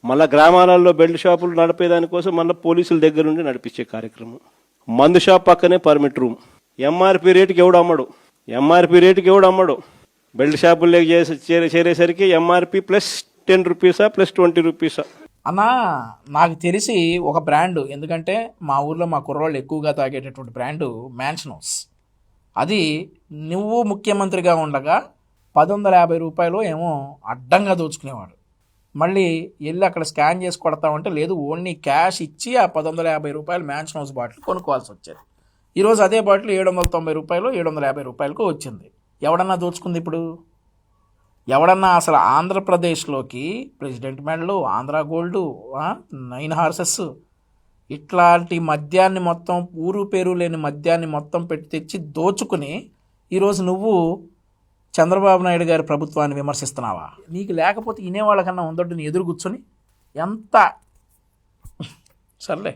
మళ్ళీ గ్రామాలలో బెల్ట్ షాపులు నడిపేదానికోసం మళ్ళీ పోలీసుల దగ్గర నుండి నడిపించే కార్యక్రమం. మందు షాప్ పక్కనే పర్మిట్ రూమ్. ఎంఆర్పి రేటుకి ఎవడు అమ్మడు. బెల్ట్ షాపుల్లోకి చేరేసరికి ఎంఆర్పి ప్లస్ 10 రూపీసా ప్లస్ 20 రూపీసా. అన్నా నాకు తెలిసి ఒక బ్రాండు, ఎందుకంటే మా ఊర్లో మా కుర్రోళ్ళు ఎక్కువగా తాగేటటువంటి బ్రాండు మ్యాన్షన్ హౌస్. అది నువ్వు ముఖ్యమంత్రిగా ఉండగా 150 రూపాయలు ఏమో అడ్డంగా దోచుకునేవాడు. మళ్ళీ వెళ్ళి అక్కడ స్కాన్ చేసి కొడతామంటే లేదు, ఓన్లీ క్యాష్ ఇచ్చి ఆ 150 రూపాయలు మ్యాన్షన్ హౌస్ బాటిల్ కొనుక్కోవాల్సి వచ్చేది. ఈరోజు అదే బాటిల్ 790 రూపాయలు 750 రూపాయలకు వచ్చింది. ఎవడన్నా దోచుకుంది ఇప్పుడు? ఎవడన్నా అసలు ఆంధ్రప్రదేశ్లోకి ప్రెసిడెంట్ మెడలు, ఆంధ్ర గోల్డు, 9 హార్సెస్ ఇట్లాంటి మద్యాన్ని మొత్తం, ఊరు పేరు లేని మద్యాన్ని మొత్తం పెట్టి తెచ్చి దోచుకుని ఈరోజు నువ్వు చంద్రబాబు నాయుడు గారి ప్రభుత్వాన్ని విమర్శిస్తున్నావా? నీకు లేకపోతే వినేవాళ్ళకన్నా ఉందొడ్డు నీ ఎదురు కూర్చొని ఎంత సర్లే.